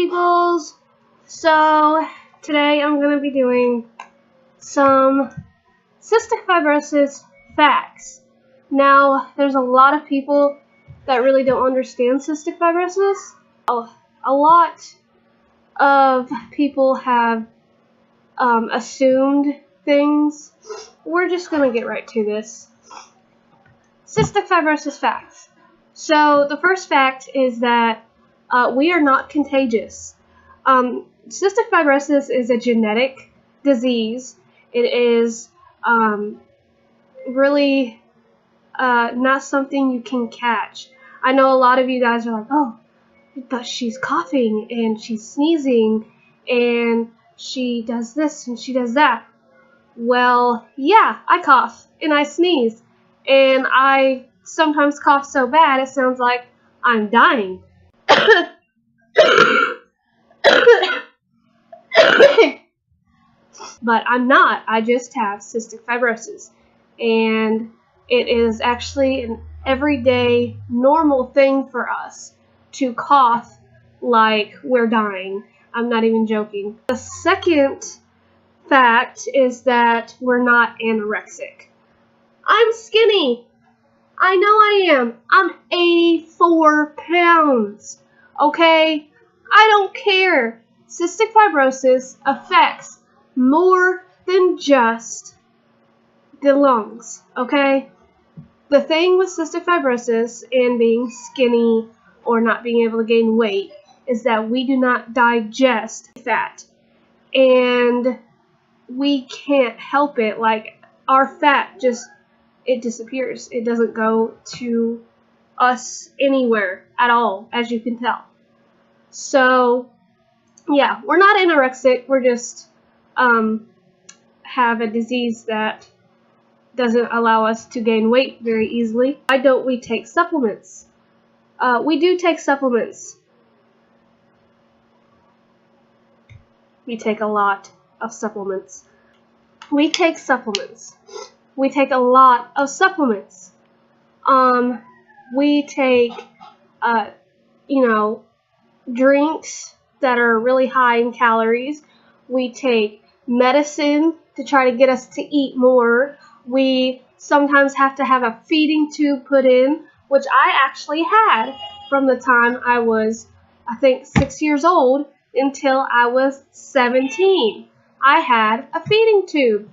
peoples. So today I'm going to be doing some cystic fibrosis facts. Now, there's a lot of people that really don't understand cystic fibrosis. A lot of people have assumed things. We're just going to get right to this. Cystic fibrosis facts. So the first fact is that we are not contagious. Cystic fibrosis is a genetic disease. It is really not something you can catch. I know a lot of you guys are like, oh, but she's coughing and she's sneezing and she does this and she does that. Well, yeah, I cough and I sneeze and I sometimes cough so bad it sounds like I'm dying. But I'm not. I just have cystic fibrosis. And it is actually an everyday normal thing for us to cough like we're dying. I'm not even joking. The second fact is that we're not anorexic. I'm skinny. I know I am. I'm 84 pounds. Okay? I don't care. Cystic fibrosis affects more than just the lungs, okay? The thing with cystic fibrosis and being skinny or not being able to gain weight is that we do not digest fat. And we can't help it. Like, our fat it disappears. It doesn't go to us anywhere at all, as you can tell. So, yeah, we're not anorexic. We're just have a disease that doesn't allow us to gain weight very easily. Why don't we take supplements? We do take supplements. We take a lot of supplements. We take supplements. We take a lot of supplements. We take, drinks that are really high in calories. We take medicine to try to get us to eat more. We sometimes have to have a feeding tube put in, which I actually had from the time I was, I think, 6 years old until I was 17. I had a feeding tube.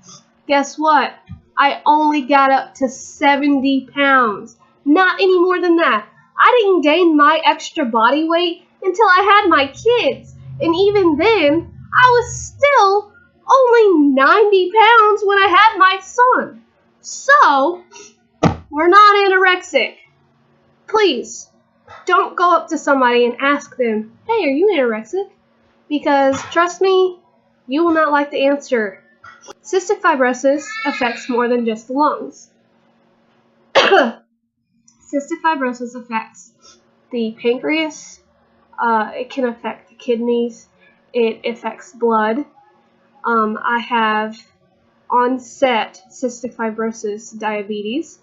Guess what? I only got up to 70 pounds. Not any more than that. I didn't gain my extra body weight until I had my kids. And even then, I was still only 90 pounds when I had my son. So, we're not anorexic. Please, don't go up to somebody and ask them, hey, are you anorexic? Because, trust me, you will not like the answer. Cystic fibrosis affects more than just the lungs. Cystic fibrosis affects the pancreas. It can affect the kidneys. It affects blood. I have onset cystic fibrosis diabetes.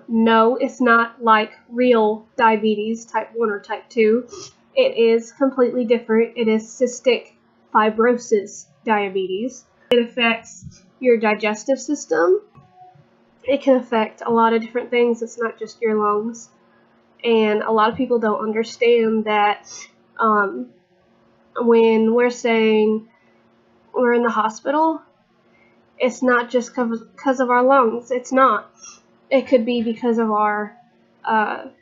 No, it's not like real diabetes, type 1 or type 2. It is completely different. It is cystic fibrosis diabetes. It affects your digestive system. It can affect a lot of different things. It's not just your lungs. And a lot of people don't understand that when we're saying we're in the hospital, it's not just because of our lungs. It's not. It could be because of our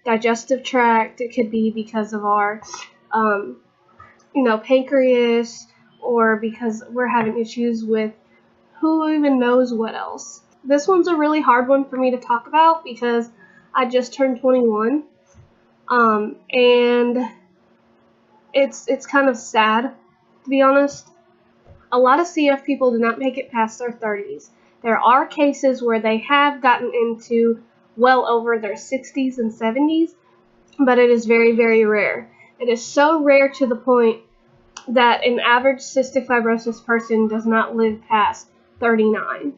digestive tract. It could be because of our, pancreas, or because we're having issues with who even knows what else. This one's a really hard one for me to talk about because I just turned 21, and it's kind of sad, to be honest. A lot of CF people do not make it past their 30s. There are cases where they have gotten into well over their 60s and 70s, but it is very, very rare. It is so rare to the point that an average cystic fibrosis person does not live past 39.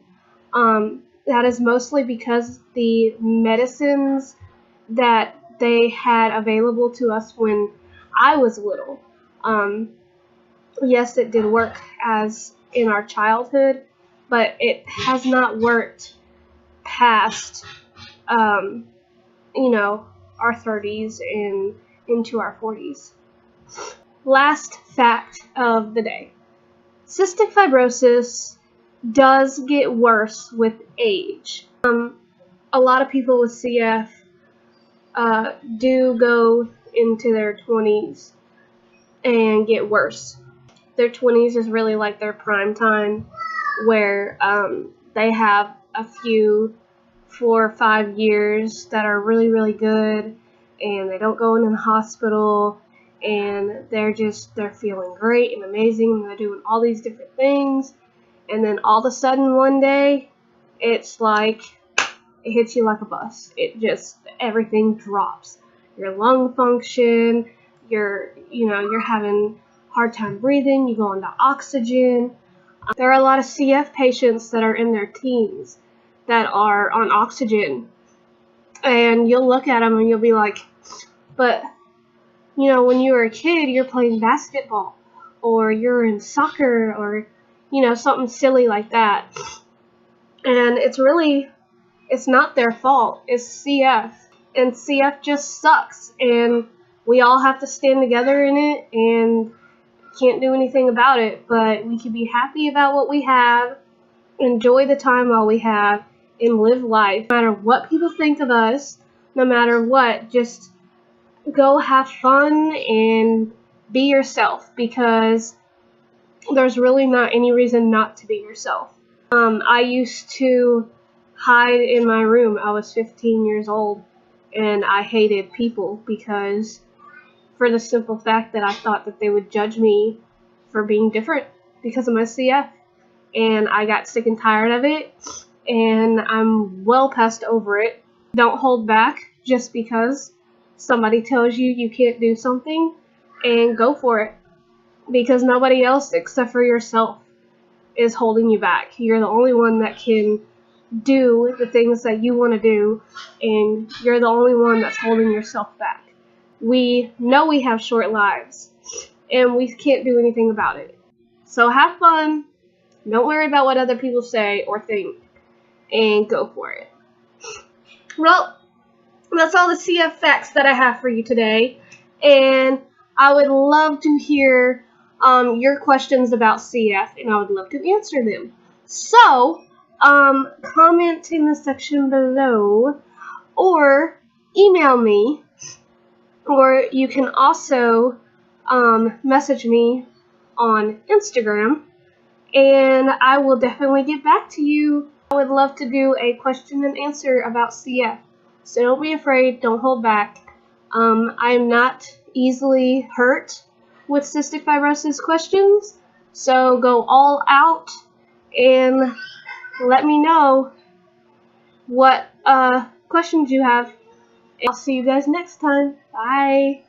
That is mostly because the medicines that they had available to us when I was little Yes, it did work as in our childhood, but it has not worked past, our 30s and into our 40s. Last fact of the day. Cystic fibrosis does get worse with age. A lot of people with CF do go into their 20s and get worse. Their 20s is really like their prime time, where they have a few 4 or 5 years that are really, really good, and they don't go in the hospital, and they're feeling great and amazing, and they're doing all these different things, and then all of a sudden one day, it's like it hits you like a bus. Everything drops. Your lung function, you're having hard time breathing, you go into oxygen. There are a lot of CF patients that are in their teens that are on oxygen, and you'll look at them and you'll be like, but when you were a kid, you're playing basketball, or you're in soccer, or something silly like that. And it's not their fault. It's CF, and CF just sucks, and we all have to stand together in it, and can't do anything about it, but we can be happy about what we have, enjoy the time while we have, and live life. No matter what people think of us, no matter what, just go have fun and be yourself, because there's really not any reason not to be yourself. I used to hide in my room. I was 15 years old, and I hated people because for the simple fact that I thought that they would judge me for being different because of my CF. And I got sick and tired of it, and I'm well past over it. Don't hold back just because somebody tells you you can't do something, and go for it. Because nobody else except for yourself is holding you back. You're the only one that can do the things that you want to do, and you're the only one that's holding yourself back. We know we have short lives, and we can't do anything about it. So have fun. Don't worry about what other people say or think, and go for it. Well, that's all the CF facts that I have for you today, and I would love to hear your questions about CF, and I would love to answer them. So, comment in the section below, or email me, or you can also message me on Instagram, and I will definitely get back to you. I would love to do a question and answer about CF, so don't be afraid, don't hold back. I am not easily hurt with cystic fibrosis questions, so go all out and let me know what questions you have. I'll see you guys next time. Bye.